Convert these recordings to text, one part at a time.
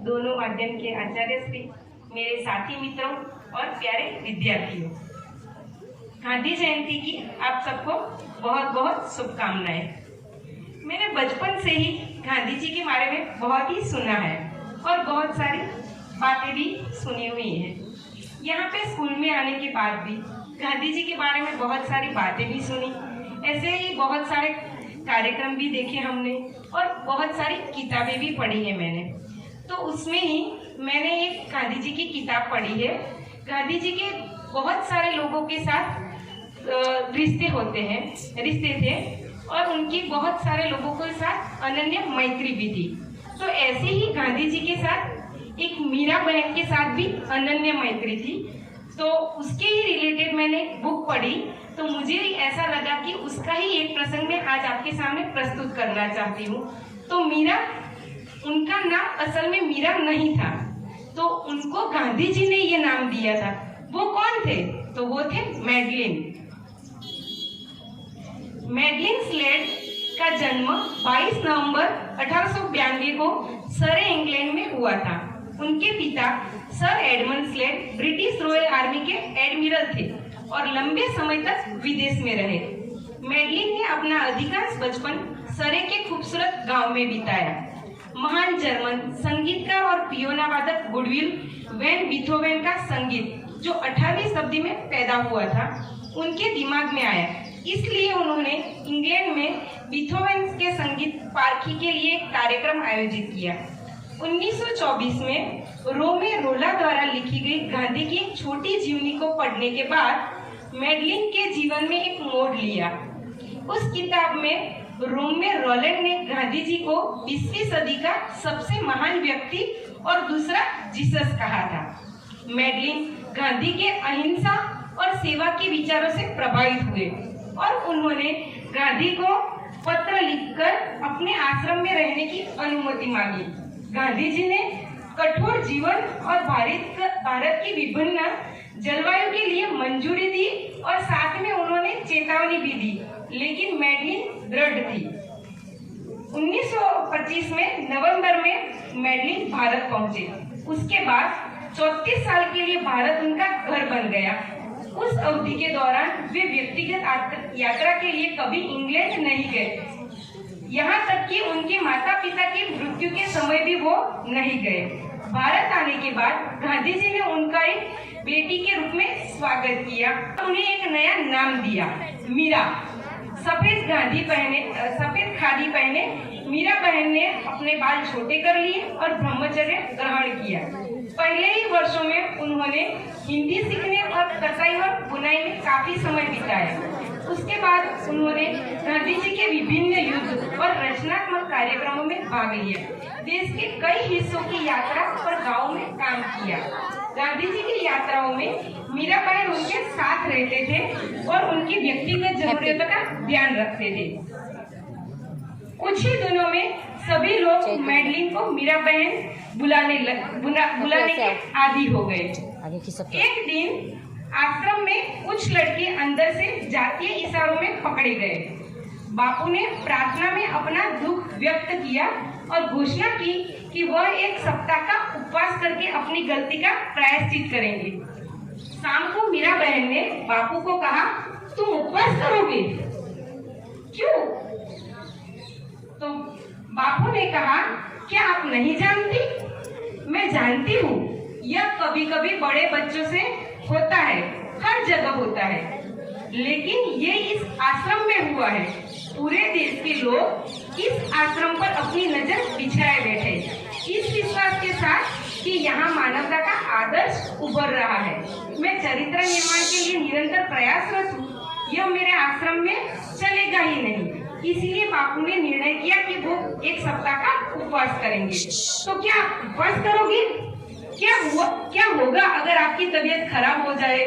दोनों अध्ययन के आचार्य श्री, मेरे साथी मित्रों और प्यारे विद्यार्थियों, गांधी जयंती की आप सबको बहुत बहुत शुभकामनाएं। मैंने बचपन से ही गांधी जी के बारे में बहुत ही सुना है और बहुत सारी बातें भी सुनी हुई हैं। यहाँ पे स्कूल में आने के बाद भी गांधी जी के बारे में बहुत सारी बातें भी सुनी, ऐसे ही बहुत सारे कार्यक्रम भी देखे हमने और बहुत सारी किताबें भी पढ़ी है मैंने। तो उसमें ही मैंने एक गांधी जी की किताब पढ़ी है। गांधी जी के बहुत सारे लोगों के साथ रिश्ते थे और उनकी बहुत सारे लोगों के साथ अनन्य मैत्री भी थी। तो ऐसे ही गांधी जी के साथ एक मीरा बहन के साथ भी अनन्य मैत्री थी। तो उसके ही रिलेटेड मैंने एक बुक पढ़ी, तो मुझे ऐसा लगा कि उसका ही एक प्रसंग मैं आज आपके सामने प्रस्तुत करना चाहती हूँ। तो मीरा, उनका नाम असल में मीरा नहीं था, तो उनको गांधी जी ने ये नाम दिया था। वो कौन थे? तो वो थे मैडलिन। मैडलिन स्लेड का जन्म 22 नवंबर 1892 को सरे इंग्लैंड में हुआ था। उनके पिता sir Edmund Slade British Royal Army के एडमिरल थे और लंबे समय तक विदेश में रहे। मैडलिन ने अपना अधिकांश बचपन सरे के खूबसूरत गांव में बिताया। महान जर्मन संगीतकार और पियोना वादक गुडविल वैन बीथोवेन का संगीत, जो 18वीं शताब्दी में पैदा हुआ था, उनके दिमाग में आया। इसलिए उन्होंने इंग्लैंड में बीथोवेन के संगीत पार्की के लिए एक कार्यक्रम आयोजित किया। 1924 में रोमे रोला द्वारा लिखी गई गांधी की एक छोटी जीवनी को पढ़ने के बाद मैडलिन के जीवन में एक मोड़ लिया। उस किताब में रोमे रोलैंड ने गांधी जी को 20वीं सदी का सबसे महान व्यक्ति और दूसरा जीसस कहा था। मैडलिन गांधी के अहिंसा और सेवा के विचारों से प्रभावित हुए और उन्होंने गांधी को पत्र लिखकर अपने आश्रम में रहने की अनुमति मांगी। गांधी जी ने कठोर जीवन और भारत की विभिन्न जलवायु के लिए मंजूरी दी और साथ में उन्होंने चेतावनी भी दी, लेकिन मैडलिन दृढ़ थी। 1925 में नवंबर में मैडलिन भारत पहुंचे। उसके बाद 34 साल के लिए भारत उनका घर बन गया। उस अवधि के दौरान वे व्यक्तिगत यात्रा के लिए कभी इंग्लैंड नहीं गए, यहाँ तक कि उनके माता पिता की मृत्यु के समय भी वो नहीं गए। भारत आने के बाद गांधी जी ने उनका एक बेटी के रूप में स्वागत किया, उन्हें एक नया नाम दिया, मीरा। सफेद खादी पहने मीरा बहन ने अपने बाल छोटे कर लिए और ब्रह्मचर्य ग्रहण किया। पहले ही वर्षों में उन्होंने हिंदी सीखने और कताई और बुनाई में काफी समय बिताया। उसके बाद उन्होंने गांधी जी के विभिन्न युद्ध और रचनात्मक कार्यक्रमों में भाग लिया। देश के कई हिस्सों की यात्रा और गाँव में काम किया। गांधी जी की यात्राओं में मीरा बहन उनके साथ रहते थे और उनकी व्यक्तिगत जरूरतों का ध्यान रखते थे। कुछ ही दिनों में सभी लोग मैडलिन को मीरा बहन बुलाने के आदी हो गए। एक दिन आश्रम में कुछ लड़के अंदर से जातीय इशारों में पकड़े गए। बापू ने प्रार्थना में अपना दुख व्यक्त किया और घोषणा की कि वह एक सप्ताह का उपवास करके अपनी गलती का प्रायश्चित करेंगे। शाम को मीरा बहन ने बापू को कहा, तुम उपवास करोगे? क्यों? तो बापू ने कहा, क्या आप नहीं जानती? मैं जानती हूँ, यह कभी कभी बड़े बच्चों से होता है, हर जगह होता है, लेकिन ये इस आश्रम में हुआ है। पूरे देश के लोग इस आश्रम पर अपनी नजर बिछाए बैठे, इस विश्वास के साथ कि यहाँ मानवता का आदर्श उभर रहा है। मैं चरित्र निर्माण के लिए निरंतर प्रयासरत हूँ, यह मेरे आश्रम में चलेगा ही नहीं। इसलिए बापू ने निर्णय किया कि वो एक सप्ताह का उपवास करेंगे। तो क्या उपवास करोगे? क्या होगा अगर आपकी तबीयत खराब हो जाए?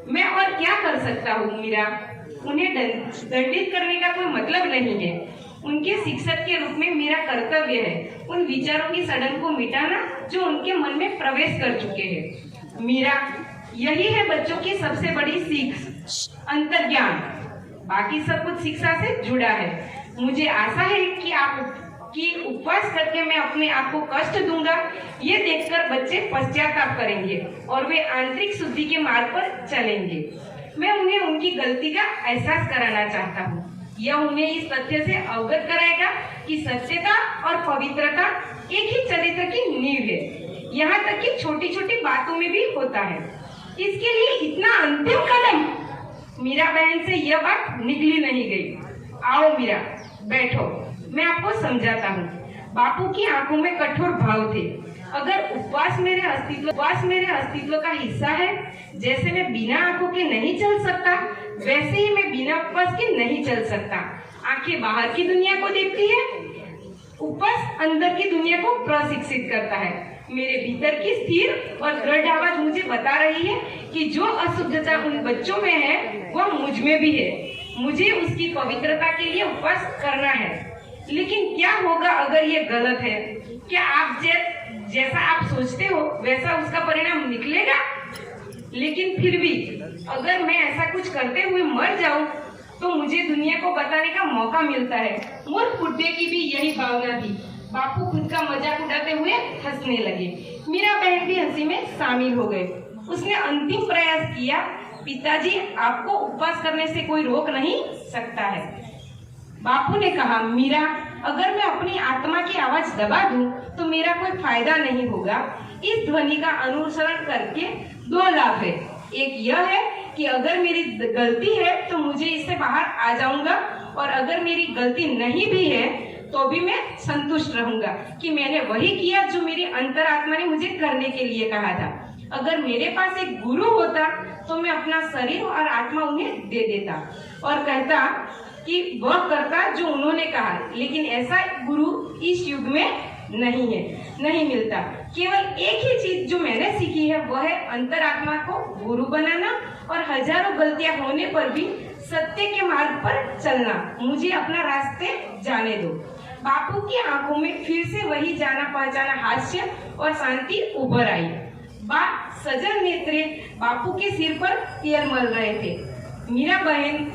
मैं और क्या कर सकता हूँ मीरा? उन्हें दंडित करने का कोई मतलब नहीं है। उनके शिक्षक के रूप में मेरा कर्तव्य है उन विचारों की सड़न को मिटाना जो उनके मन में प्रवेश कर चुके हैं। मीरा, यही है बच्चों की सबसे बड़ी सीख, अंतर्ज्ञान। बाकी सब कुछ शिक्षा से जुड़ा है। मुझे आशा है कि आप कि उपवास करके मैं अपने आप को कष्ट दूंगा, ये देखकर बच्चे पश्चाताप करेंगे और वे आंतरिक शुद्धि के मार्ग पर चलेंगे। मैं उन्हें उनकी गलती का एहसास कराना चाहता हूँ। यह उन्हें इस तथ्य से अवगत कराएगा कि सत्यता और पवित्रता एक ही चरित्र की नींव है, यहाँ तक कि छोटी छोटी बातों में भी होता है। इसके लिए इतना अंतिम कदम, मीरा बहन से यह बात निकली नहीं गई। आओ मीरा, बैठो, मैं आपको समझाता हूँ। बापू की आंखों में कठोर भाव थे। अगर उपवास मेरे अस्तित्व का हिस्सा है, जैसे मैं बिना आंखों के नहीं चल सकता, वैसे ही मैं बिना उपवास के नहीं चल सकता। आंखें बाहर की दुनिया को देखती है, उपवास अंदर की दुनिया को प्रशिक्षित करता है। मेरे भीतर की स्थिर और दृढ़ आवाज मुझे बता रही है कि जो अशुद्धता उन बच्चों में है वह मुझ में भी है। मुझे उसकी पवित्रता के लिए उपवास करना है। लेकिन क्या होगा अगर ये गलत है? क्या आप जैसा आप सोचते हो वैसा उसका परिणाम निकलेगा? लेकिन फिर भी अगर मैं ऐसा कुछ करते हुए मर जाऊं तो मुझे दुनिया को बताने का मौका मिलता है। मूर्ख बुड्ढे की भी यही भावना थी। बापू खुद का मजाक उड़ाते हुए हंसने लगे। मीरा बहन भी हंसी में शामिल हो गए। उसने अंतिम प्रयास किया, पिताजी, आपको उपवास करने से कोई रोक नहीं सकता है। बापू ने कहा, मीरा, अगर मैं अपनी आत्मा की आवाज दबा दूं तो मेरा कोई फायदा नहीं होगा। इस ध्वनि का अनुसरण करके 2 लाभ है। एक यह है कि अगर मेरी गलती है तो मुझे इससे बाहर आ जाऊंगा, और अगर मेरी गलती नहीं भी है तो भी मैं संतुष्ट रहूंगा कि मैंने वही किया जो मेरी अंतरात्मा ने मुझे करने के लिए कहा था। अगर मेरे पास एक गुरु होता तो मैं अपना शरीर और आत्मा उन्हें दे देता और कहता कि वह करता जो उन्होंने कहा। लेकिन ऐसा गुरु इस युग में नहीं मिलता। केवल एक ही चीज जो मैंने सीखी है वह है अंतरात्मा को गुरु बनाना और हजारों गलतियां होने पर भी सत्य के मार्ग पर चलना। मुझे अपना रास्ते जाने दो। बापू की आंखों में फिर से वही जाना पहचाना हास्य और शांति उभर आई। सजल नेत्रे बापू के सिर पर तेल मल रहे थे। मीरा बहन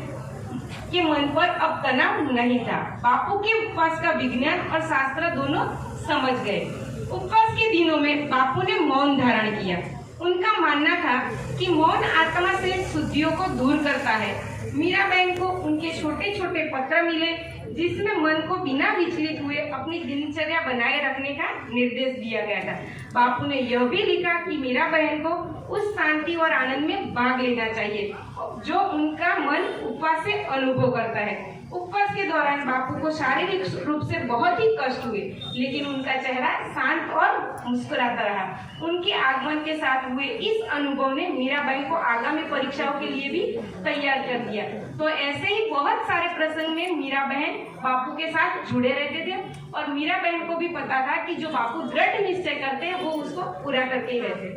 के मन पर अब तनाव नहीं था। बापू के उपवास का विज्ञान और शास्त्र दोनों समझ गए। उपवास के दिनों में बापू ने मौन धारण किया। उनका मानना था कि मौन आत्मा से शुद्धियों को दूर करता है। मीरा बहन को उनके छोटे छोटे पत्र मिले जिसमें मन को बिना विचलित हुए अपनी दिनचर्या बनाए रखने का निर्देश दिया गया था। बापू ने यह भी लिखा कि मीरा बहन को उस शांति और आनंद में भाग लेना चाहिए जो उनका मन उपवास से अनुभव करता है। उपवास के दौरान बापू को शारीरिक रूप से बहुत ही कष्ट हुए, लेकिन उनका चेहरा शांत और मुस्कुराता रहा। उनके आगमन के साथ हुए इस अनुभव ने मीरा बहन को आगामी परीक्षाओं के लिए भी तैयार कर दिया। तो ऐसे ही बहुत सारे प्रसंग में मीरा बहन बापू के साथ जुड़े रहते थे और मीरा बहन को भी पता था कि जो बापू दृढ़ निश्चय करते हैं वो उसको पूरा करके ही रहते।